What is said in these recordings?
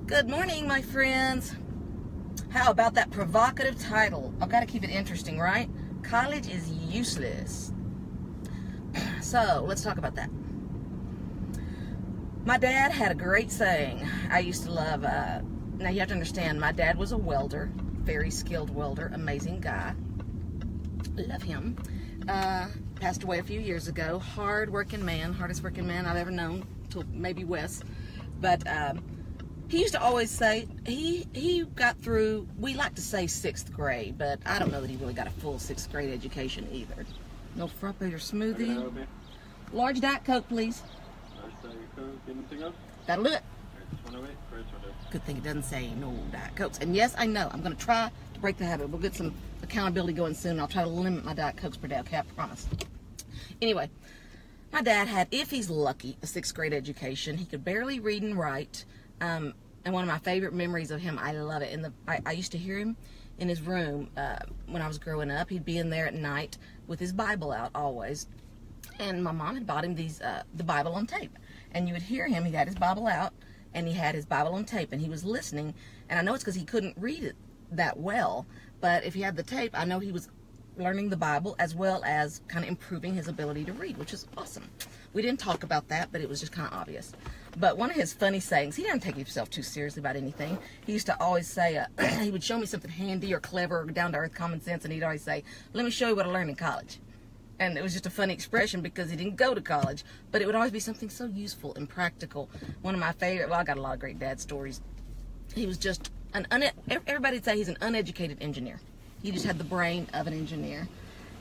Good morning, my friends. How about that provocative title? I've got to keep it interesting, right? College is useless. So, let's talk about that. My dad had a great saying. I used to love, now you have to understand, my dad was a welder, very skilled welder, amazing guy. Love him. Passed away a few years ago. Hard-working man, hardest working man I've ever known, till maybe Wes. But, he used to always say, he got through, we like to say 6th grade, but I don't know that he really got a full 6th grade education either. No frappe or smoothie. Large Diet Coke, please. That'll do it. Good thing it doesn't say no Diet Cokes. And yes, I know, I'm going to try to break the habit. We'll get some accountability going soon. I'll try to limit my Diet Cokes per day, okay, I promise. Anyway, my dad had, if he's lucky, a 6th grade education. He could barely read and write. And one of my favorite memories of him, I love it. I used to hear him in his room when I was growing up. He'd be in there at night with his Bible out always. And my mom had bought him the Bible on tape. And you would hear him, he had his Bible out, and he had his Bible on tape, and he was listening. And I know it's because he couldn't read it that well, but if he had the tape, I know he was learning the Bible as well as kind of improving his ability to read, which is awesome. We didn't talk about that, but it was just kind of obvious. But one of his funny sayings, he didn't take himself too seriously about anything. He used to always say, he would show me something handy or clever or down-to-earth common sense, and he'd always say, let me show you what I learned in college. And it was just a funny expression because he didn't go to college, but it would always be something so useful and practical. One of my favorite, well, I got a lot of great dad stories. He was just everybody'd say he's an uneducated engineer. He just had the brain of an engineer.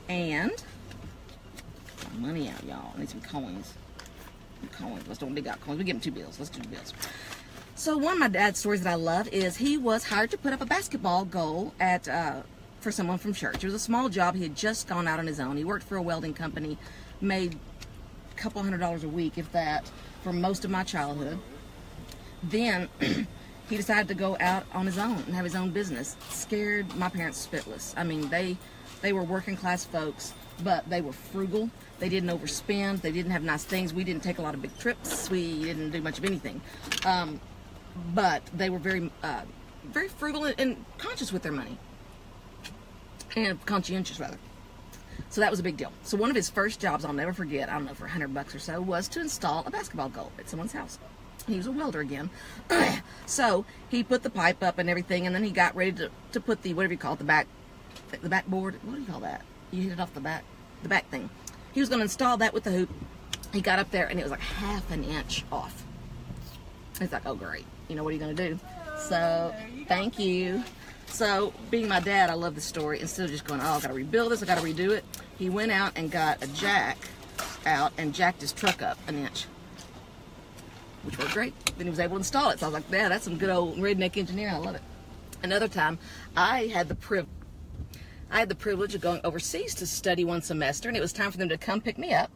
And, money out, y'all. I need some coins. Let's don't dig out coins. We give him 2 bills. Let's do the bills. So one of my dad's stories that I love is he was hired to put up a basketball goal for someone from church. It was a small job. He had just gone out on his own. He worked for a welding company, made a couple $100 a week, if that, for most of my childhood. Then he decided to go out on his own and have his own business. Scared my parents spitless. I mean, they were working class folks, but they were frugal. They didn't overspend. They didn't have nice things. We didn't take a lot of big trips. We didn't do much of anything. But they were very frugal and conscious with their money. And conscientious, rather. So that was a big deal. So one of his first jobs, I'll never forget, I don't know, for $100 or so, was to install a basketball goal at someone's house. He was a welder again. So he put the pipe up and everything, and then he got ready to put the, whatever you call it, the backboard. What do you call that? You hit it off the back thing. He was going to install that with the hoop. He got up there, and it was like half an inch off. He's like, oh, great. You know, what are you going to do? So, thank you. So, being my dad, I love this story. Instead of just going, oh, I got to rebuild this, I got to redo it, he went out and got a jack out and jacked his truck up an inch, which worked great. Then he was able to install it. So I was like, yeah, that's some good old redneck engineering. I love it. Another time, I had the privilege of going overseas to study one semester, and it was time for them to come pick me up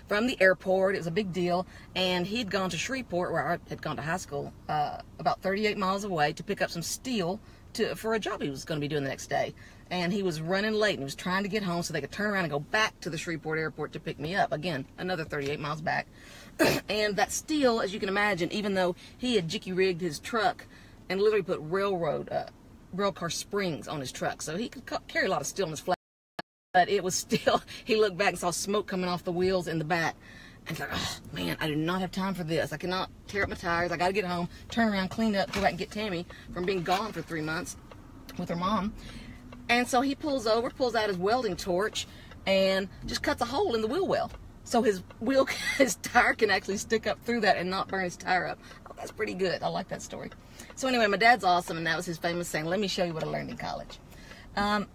from the airport. It was a big deal, and he'd gone to Shreveport, where I had gone to high school, about 38 miles away, to pick up some steel for a job he was going to be doing the next day. And he was running late, and he was trying to get home so they could turn around and go back to the Shreveport airport to pick me up. Again, another 38 miles back. And that steel, as you can imagine, even though he had jicky-rigged his truck and literally put rail car springs on his truck, so he could carry a lot of steel in his flat. But it was still, he looked back and saw smoke coming off the wheels in the back. And he's like, oh, man, I do not have time for this. I cannot tear up my tires. I got to get home, turn around, clean up, go back and get Tammy from being gone for 3 months with her mom. And so he pulls out his welding torch, and just cuts a hole in the wheel well. So his tire can actually stick up through that and not burn his tire up. Oh, that's pretty good. I like that story. So anyway, my dad's awesome, and that was his famous saying, let me show you what I learned in college. And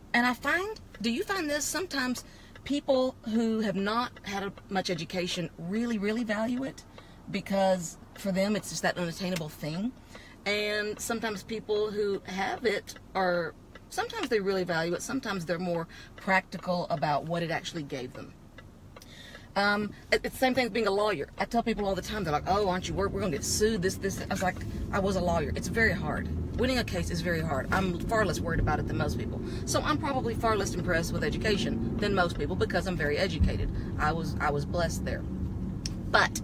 do you find this? Sometimes people who have not had much education really, really value it because for them it's just that unattainable thing. And sometimes people who have it sometimes they really value it. Sometimes they're more practical about what it actually gave them. It's the same thing as being a lawyer. I tell people all the time, they're like, oh, aren't you worried? We're going to get sued, this. I was like, I was a lawyer. It's very hard. Winning a case is very hard. I'm far less worried about it than most people. So I'm probably far less impressed with education than most people because I'm very educated. I was blessed there. But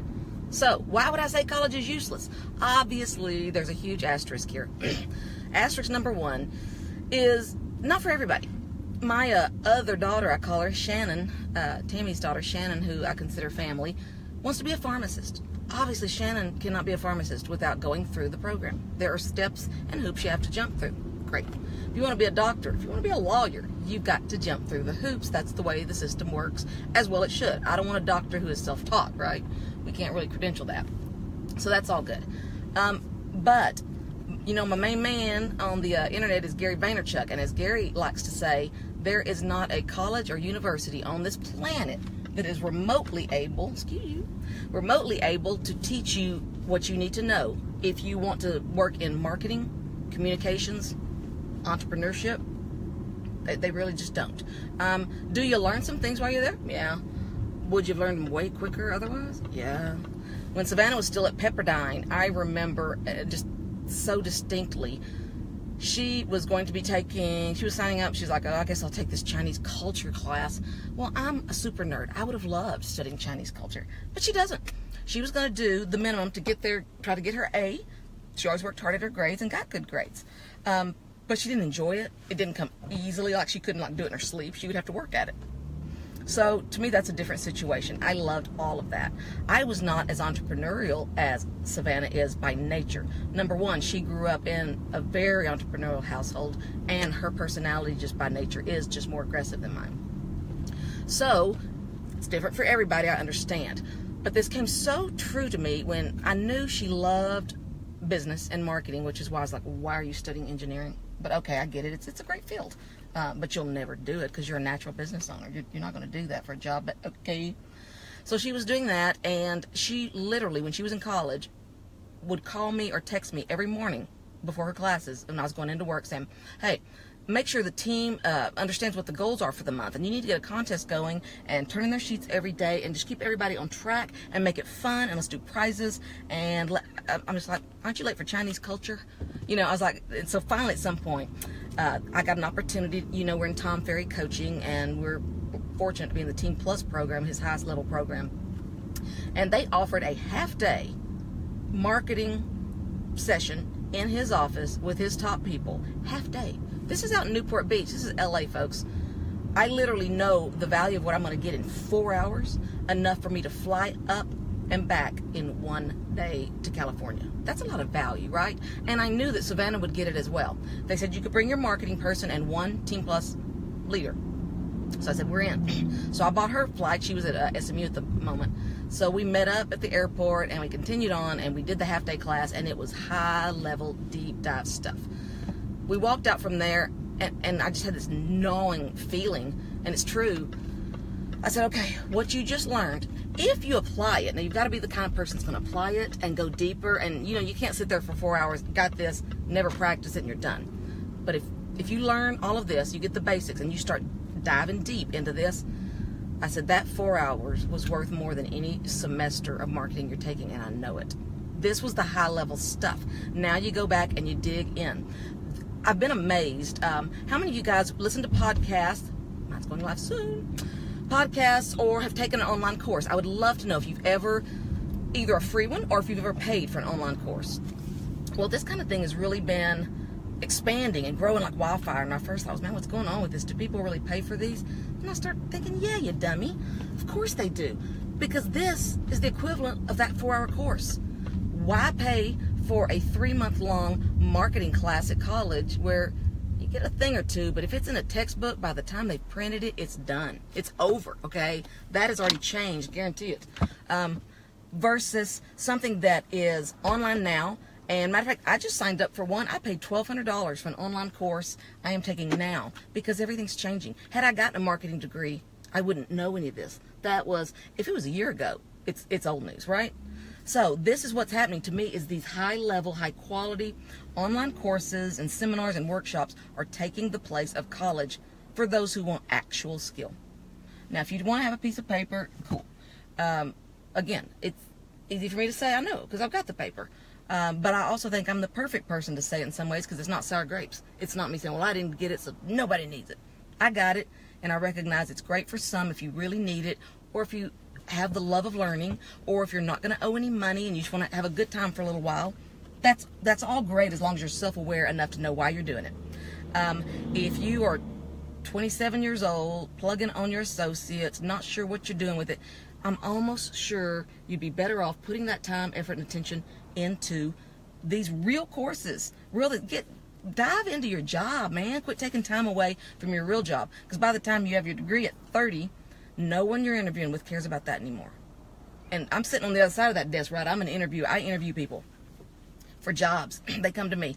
So, why would I say college is useless? Obviously, there's a huge asterisk here. Asterisk number one is not for everybody. My other daughter, I call her Shannon, Tammy's daughter Shannon, who I consider family, wants to be a pharmacist. Obviously, Shannon cannot be a pharmacist without going through the program. There are steps and hoops you have to jump through. Great. If you want to be a doctor, if you want to be a lawyer, you've got to jump through the hoops. That's the way the system works, as well it should. I don't want a doctor who is self-taught, right? We can't really credential that. So that's all good. But, you know, my main man on the internet is Gary Vaynerchuk, and as Gary likes to say, there is not a college or university on this planet that is remotely able to teach you what you need to know if you want to work in marketing, communications, entrepreneurship. They really just don't. Do you learn some things while you're there? Yeah. Would you have learned them way quicker otherwise? Yeah. When Savannah was still at Pepperdine, I remember just so distinctly, she was signing up, she's like, oh, I guess I'll take this Chinese culture class. Well, I'm a super nerd. I would have loved studying Chinese culture, but she doesn't. She was going to do the minimum to get there, try to get her A. She always worked hard at her grades and got good grades. But she didn't enjoy it. It didn't come easily, like she couldn't do it in her sleep. She would have to work at it. So to me, that's a different situation. I loved all of that. I was not as entrepreneurial as Savannah is by nature. Number one, she grew up in a very entrepreneurial household, and her personality just by nature is just more aggressive than mine. So it's different for everybody, I understand. But this came so true to me when I knew she loved business and marketing, which is why I was like, why are you studying engineering? But okay, I get it. It's a great field. But you'll never do it because you're a natural business owner. You're not going to do that for a job, but okay. So she was doing that, and she literally, when she was in college, would call me or text me every morning before her classes when I was going into work saying, hey, make sure the team understands what the goals are for the month, and you need to get a contest going and turn in their sheets every day and just keep everybody on track and make it fun, and let's do prizes. And I'm just like, aren't you late for Chinese culture? You know, I was like, and so finally at some point, I got an opportunity. You know, we're in Tom Ferry coaching, and we're fortunate to be in the Team Plus program, his highest level program. And they offered a half-day marketing session in his office with his top people. Half-day. This is out in Newport Beach. This is LA, folks. I literally know the value of what I'm going to get in 4 hours, enough for me to fly up and back in 1 day to California. That's a lot of value, right? And I knew that Savannah would get it as well. They said you could bring your marketing person and one Team Plus leader. So I said, we're in. So I bought her flight. She was at SMU at the moment. So we met up at the airport, and we continued on, and we did the half-day class, and it was high-level, deep-dive stuff. We walked out from there, and I just had this gnawing feeling, and it's true. I said, okay, what you just learned, if you apply it, now you've got to be the kind of person that's going to apply it and go deeper, and you know, you can't sit there for 4 hours, got this, never practice it, and you're done. But if you learn all of this, you get the basics, and you start diving deep into this, I said that 4 hours was worth more than any semester of marketing you're taking, and I know it. This was the high-level stuff. Now you go back and you dig in. I've been amazed. How many of you guys listen to podcasts? Mine's going live soon. Podcasts, or have taken an online course. I would love to know if you've ever, either a free one or if you've ever paid for an online course. Well, this kind of thing has really been expanding and growing like wildfire. And my first thought was, man, what's going on with this? Do people really pay for these? And I start thinking, yeah, you dummy. Of course they do. Because this is the equivalent of that 4-hour course. Why pay for a 3-month-long marketing class at college where you get a thing or two, but if it's in a textbook, by the time they've printed it, it's done. It's over, okay? That has already changed, guarantee it. Versus something that is online now. And matter of fact, I just signed up for one. I paid $1,200 for an online course I am taking now because everything's changing. Had I gotten a marketing degree, I wouldn't know any of this. That was, if it was a year ago, it's old news, right? So this is what's happening to me, is these high-level, high-quality online courses and seminars and workshops are taking the place of college for those who want actual skill. Now, if you want to have a piece of paper, cool. Again, it's easy for me to say, I know, because I've got the paper. But I also think I'm the perfect person to say it in some ways, because it's not sour grapes. It's not me saying, well, I didn't get it, so nobody needs it. I got it, and I recognize it's great for some if you really need it, or if you have the love of learning, or if you're not going to owe any money and you just want to have a good time for a little while, that's all great as long as you're self-aware enough to know why you're doing it. If you are 27 years old, plugging on your associates, not sure what you're doing with it, I'm almost sure you'd be better off putting that time, effort, and attention into these real courses. Dive into your job, man. Quit taking time away from your real job. Because by the time you have your degree at 30, no one you're interviewing with cares about that anymore. And I'm sitting on the other side of that desk, right? I'm an interviewer. I interview people for jobs. They come to me.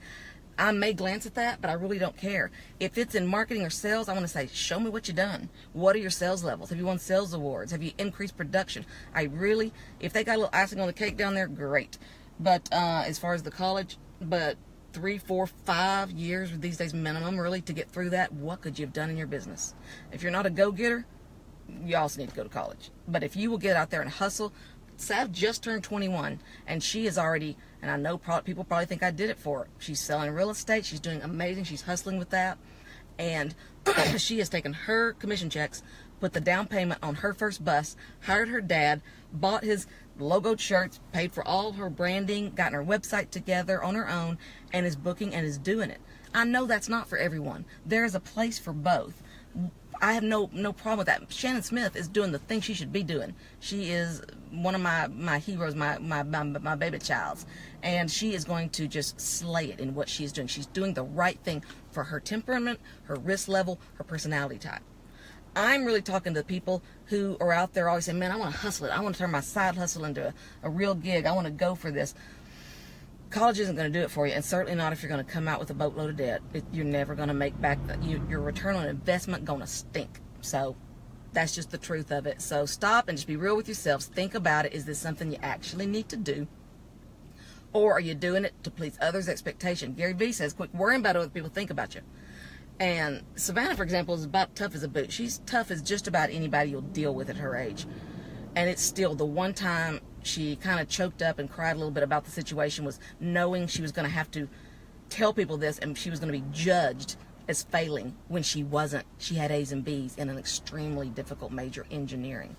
I may glance at that, but I really don't care. If it's in marketing or sales, I want to say, show me what you've done. What are your sales levels? Have you won sales awards? Have you increased production? If they got a little icing on the cake down there, great. But as far as the college, 3, 4, 5 years these days minimum, really, to get through that, what could you have done in your business? If you're not a go-getter, you also need to go to college. But if you will get out there and hustle, Sav just turned 21, and she is already, and I know people probably think I did it for her. She's selling real estate. She's doing amazing. She's hustling with that. And she has taken her commission checks, put the down payment on her first bus, hired her dad, bought his logoed shirts, paid for all her branding, gotten her website together on her own, and is booking and is doing it. I know that's not for everyone. There is a place for both. I have no problem with that. Shannon Smith is doing the thing she should be doing. She is one of my heroes, my baby childs, and she is going to just slay it in what she's doing. She's doing the right thing for her temperament, her risk level, her personality type. I'm really talking to people who are out there always saying, man, I want to hustle it. I want to turn my side hustle into a real gig. I want to go for this. College isn't going to do it for you, and certainly not if you're going to come out with a boatload of debt. You're never going to make back your return on investment going to stink. So that's just the truth of it. So stop and just be real with yourselves. Think about it. Is this something you actually need to do? Or are you doing it to please others' expectation? Gary Vee says, quit worrying about what other people think about you. And Savannah, for example, is about tough as a boot. She's tough as just about anybody you'll deal with at her age. And it's still the one time she kind of choked up and cried a little bit about the situation was knowing she was going to have to tell people this, and she was going to be judged as failing when she wasn't. She had A's and B's in an extremely difficult major, engineering.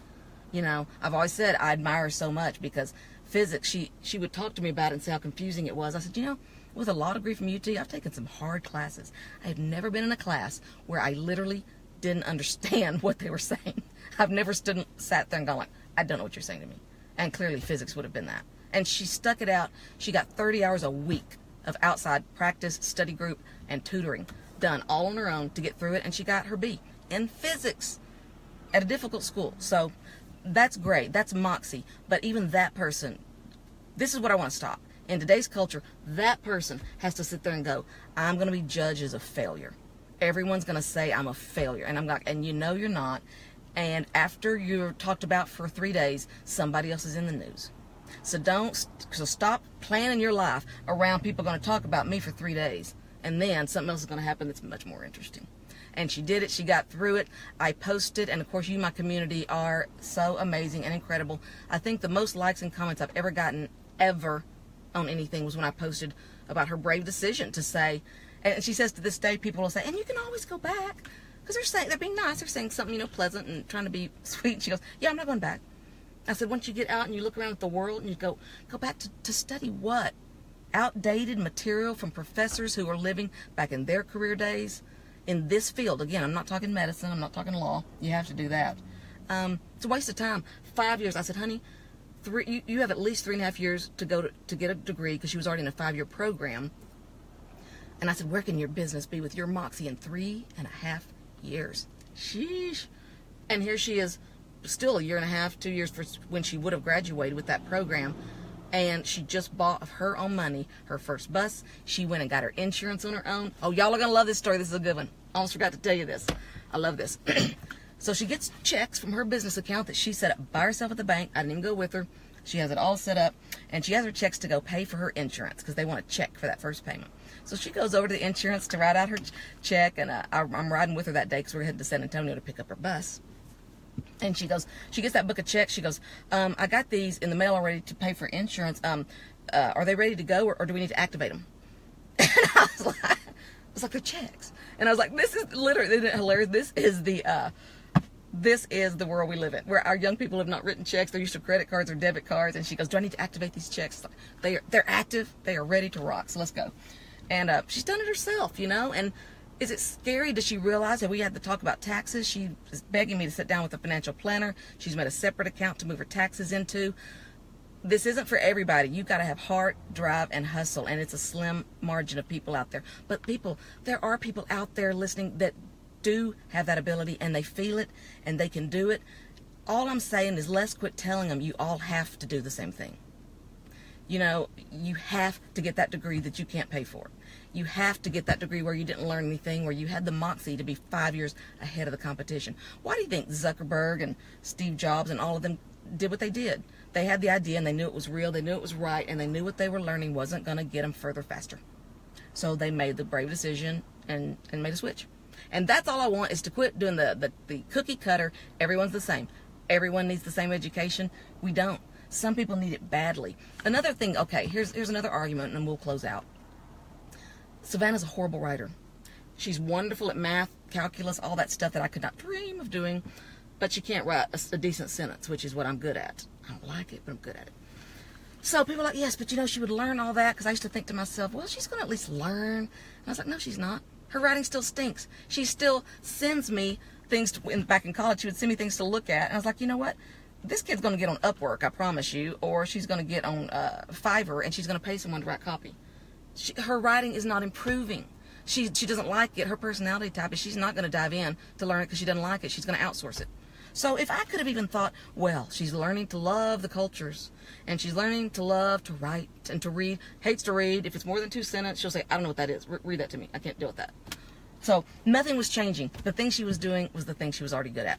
You know, I've always said I admire her so much because physics, she would talk to me about it and say how confusing it was. I said, you know, with a law degree from UT, I've taken some hard classes. I have never been in a class where I literally didn't understand what they were saying. I've never sat there and gone like, I don't know what you're saying to me. And clearly physics would have been that. And she stuck it out. She got 30 hours a week of outside practice, study group, and tutoring done all on her own to get through it. And she got her B in physics at a difficult school. So that's great. That's moxie. But even that person, this is what I want to stop. In today's culture, that person has to sit there and go, I'm going to be judged as a failure. Everyone's going to say I'm a failure. And I'm like, and you know you're not. And after you're talked about for 3 days, somebody else is in the news. So stop planning your life around people going to talk about me for 3 days. And then something else is going to happen that's much more interesting. And she did it. She got through it. I posted. And, of course, you, my community, are so amazing and incredible. I think the most likes and comments I've ever gotten ever on anything was when I posted about her brave decision to say, and she says to this day, people will say, and you can always go back. Because they're being nice. They're saying something, pleasant and trying to be sweet. And she goes, yeah, I'm not going back. I said, once you get out and you look around at the world and you go back to study what? Outdated material from professors who are living back in their career days in this field. Again, I'm not talking medicine. I'm not talking law. You have to do that. It's a waste of time. 5 years. I said, honey, you have at least 3.5 years to go to get a degree, because she was already in a 5-year program. And I said, where can your business be with your moxie in 3.5 years? Sheesh. And here she is, still 1.5 years, 2 years for when she would have graduated with that program. And she just bought of her own money her first bus. She went and got her insurance on her own. Oh, y'all are going to love this story. This is a good one. I almost forgot to tell you this. I love this. So she gets checks from her business account that she set up by herself at the bank. I didn't even go with her. She has it all set up. And she has her checks to go pay for her insurance, because they want a check for that first payment. So she goes over to the insurance to write out her check. And I'm riding with her that day because we're headed to San Antonio to pick up her bus. And she gets that book of checks. She goes, I got these in the mail already to pay for insurance. Are they ready to go, or do we need to activate them? And I was like, they're checks. And I was like, this is literally, isn't it hilarious? This is the This is the world we live in, where our young people have not written checks. They're used to credit cards or debit cards. And she goes, do I need to activate these checks? They're active. They are ready to rock. So let's go. And she's done it herself, you know. And is it scary? Does she realize that we had to talk about taxes? She is begging me to sit down with a financial planner. She's made a separate account to move her taxes into. This isn't for everybody. You've got to have heart, drive, and hustle. And it's a slim margin of people out there. But there are people out there listening that do have that ability, and they feel it, and they can do it. All I'm saying is let's quit telling them you all have to do the same thing. You know, you have to get that degree that you can't pay for. You have to get that degree where you didn't learn anything, where you had the moxie to be 5 years ahead of the competition. Why do you think Zuckerberg and Steve Jobs and all of them did what they did? They had the idea, and they knew it was real, they knew it was right, and they knew what they were learning wasn't going to get them further faster. So they made the brave decision and made a switch. And that's all I want, is to quit doing the cookie cutter. Everyone's the same. Everyone needs the same education. We don't. Some people need it badly. Another thing, okay, here's another argument, and we'll close out. Savannah's a horrible writer. She's wonderful at math, calculus, all that stuff that I could not dream of doing, but she can't write a decent sentence, which is what I'm good at. I don't like it, but I'm good at it. So people are like, yes, but you know, she would learn all that, because I used to think to myself, well, she's going to at least learn. And I was like, no, she's not. Her writing still stinks. She still sends me things back in college. She would send me things to look at. And I was like, you know what? This kid's going to get on Upwork, I promise you. Or she's going to get on Fiverr, and she's going to pay someone to write copy. Her writing is not improving. She doesn't like it. Her personality type is she's not going to dive in to learn it because she doesn't like it. She's going to outsource it. So if I could have even thought, well, she's learning to love the cultures, and she's learning to love to write and to read, hates to read. If it's more than 2 sentences, she'll say, I don't know what that is. Read that to me. I can't deal with that. So nothing was changing. The thing she was doing was the thing she was already good at.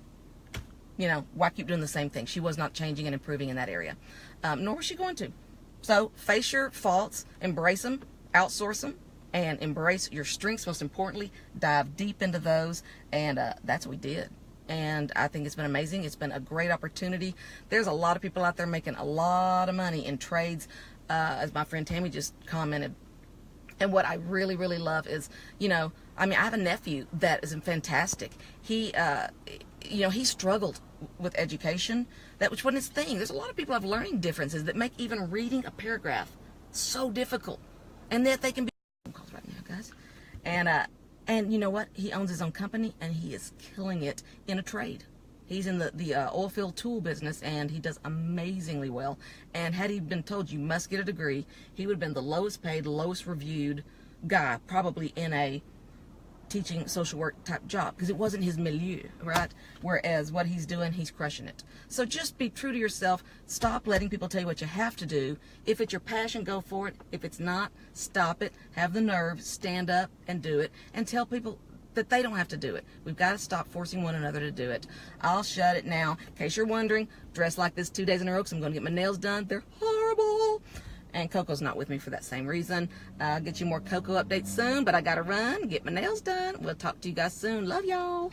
You know, why keep doing the same thing? She was not changing and improving in that area. Nor was she going to. So face your faults, embrace them, outsource them, and embrace your strengths. Most importantly, dive deep into those. And that's what we did. And I think it's been amazing. It's been a great opportunity. There's a lot of people out there making a lot of money in trades, as my friend Tammy just commented. And what I really, really love is, you know, I mean, I have a nephew that is fantastic. He, you know, he struggled with education, which wasn't his thing. There's a lot of people have learning differences that make even reading a paragraph so difficult. And that they can be phone calls right now, guys. And you know what? He owns his own company, and he is killing it in a trade. He's in the oil field tool business, and he does amazingly well. And had he been told you must get a degree, he would have been the lowest paid, lowest reviewed guy, probably in a teaching social work type job, because it wasn't his milieu, right? Whereas what he's doing, he's crushing it. So just be true to yourself. Stop letting people tell you what you have to do. If it's your passion, go for it. If it's not, stop it. Have the nerve, stand up and do it, and tell people that they don't have to do it. We've got to stop forcing one another to do it. I'll shut it now. In case you're wondering, dressed like this 2 days in a row because I'm going to get my nails done. They're horrible. And Coco's not with me for that same reason. I'll get you more Coco updates soon, but I got to run, get my nails done. We'll talk to you guys soon. Love y'all.